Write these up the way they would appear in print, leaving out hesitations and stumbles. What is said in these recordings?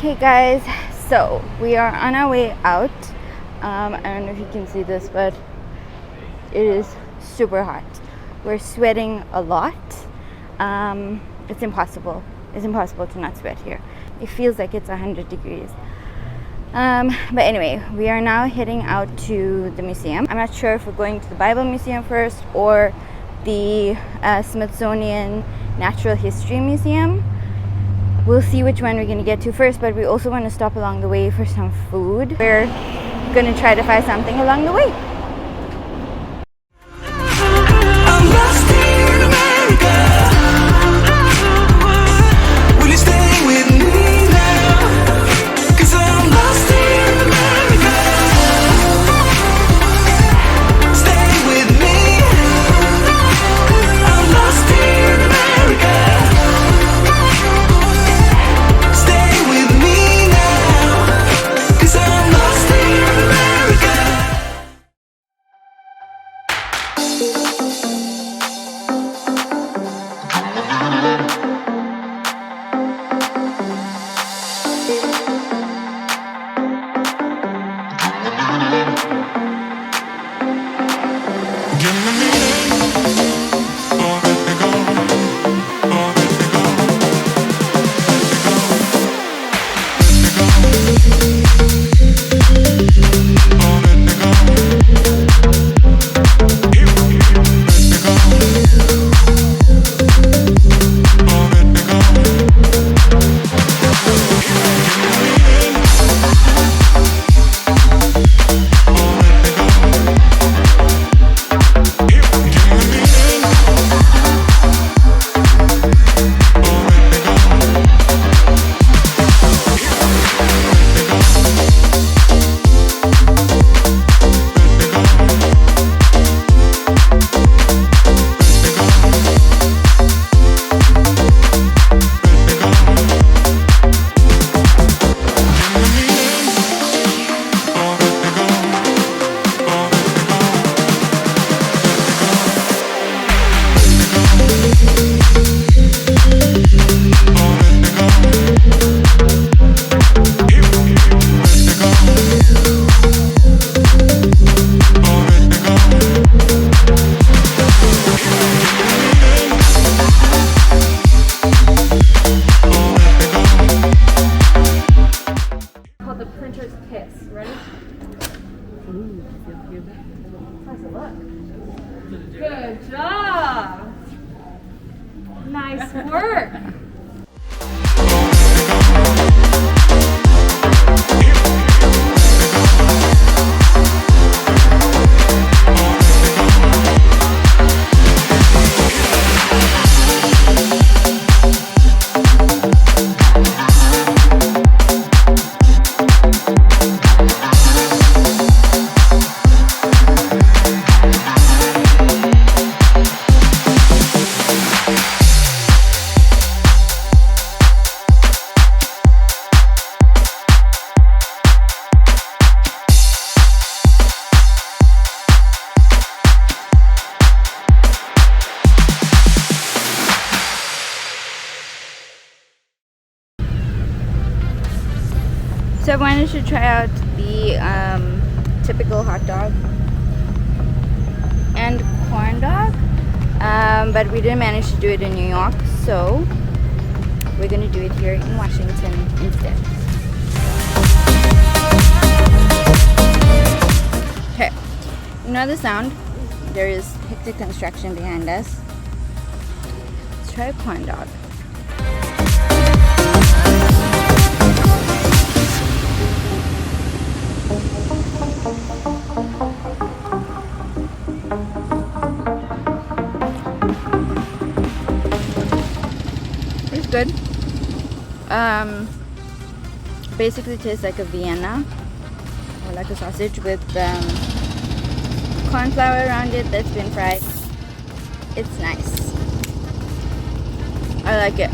Okay guys, so we are on our way out. I don't know if you can see this, but it is super hot. We're sweating a lot. It's impossible to not sweat here. It feels like it's 100 degrees. But anyway, we are now heading out to the museum. I'm not sure if we're going to the Bible Museum first or the Smithsonian Natural History Museum. We'll see which one we're going to get to first, but we also want to stop along the way for some food. We're going to try to find something along the way. Good job! Nice work! So I wanted to try out the typical hot dog and corn dog, but we didn't manage to do it in New York, so we're going to do it here in Washington instead. Okay, you know the sound? There is hectic construction behind us. Let's try a corn dog. It's good. Basically tastes like a Vienna or like a sausage with corn flour around it that's been fried. It's nice. I like it.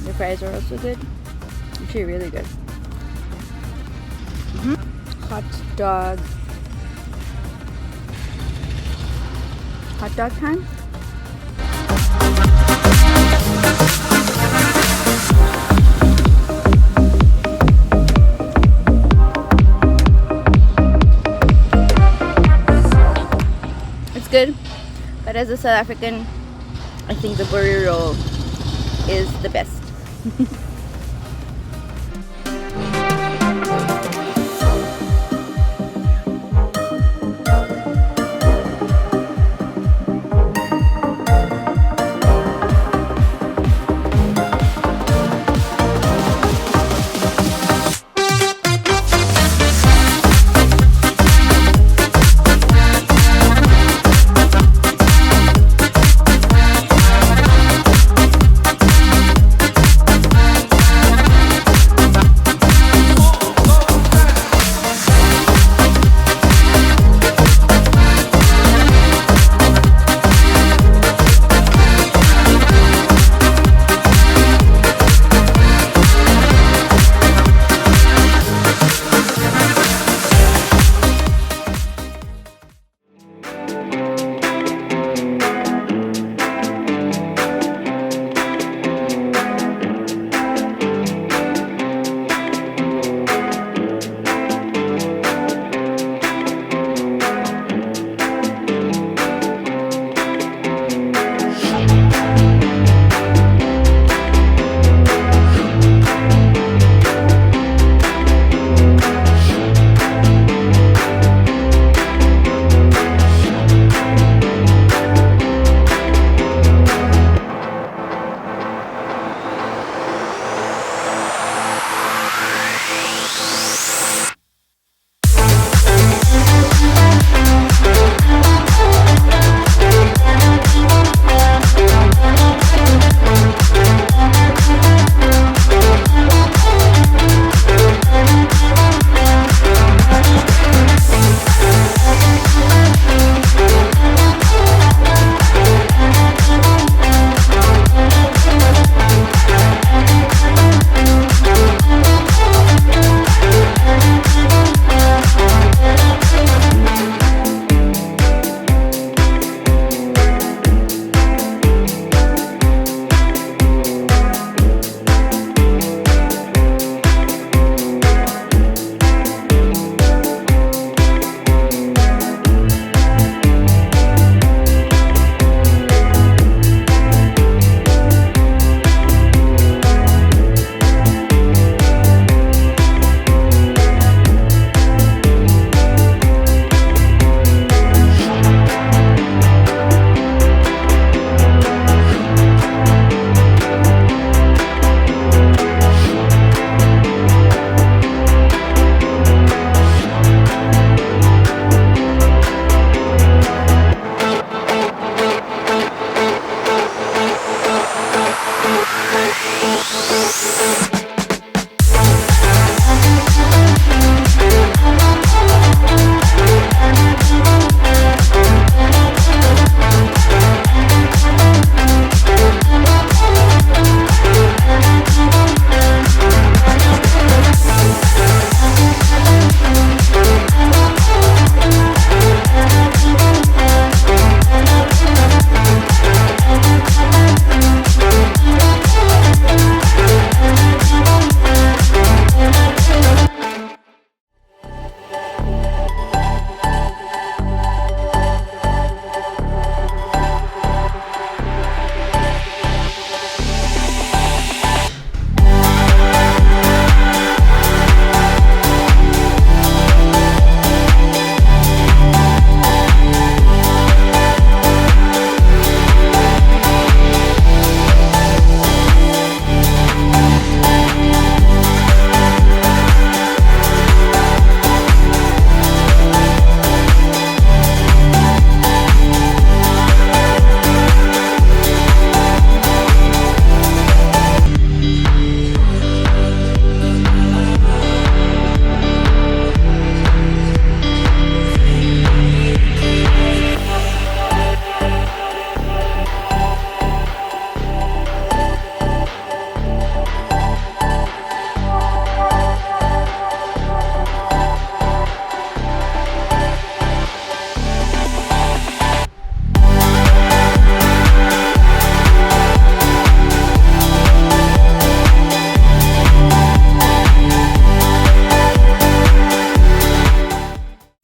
The fries are also good. Actually really good. Hot dog. Hot dog time. as a South African, I think the burger roll is the best.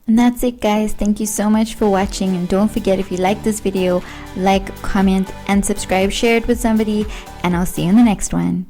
And that's it, guys. Thank you so much for watching, and don't forget, if you like this video, like, comment, and subscribe. Share it with somebody, and I'll see you in the next one.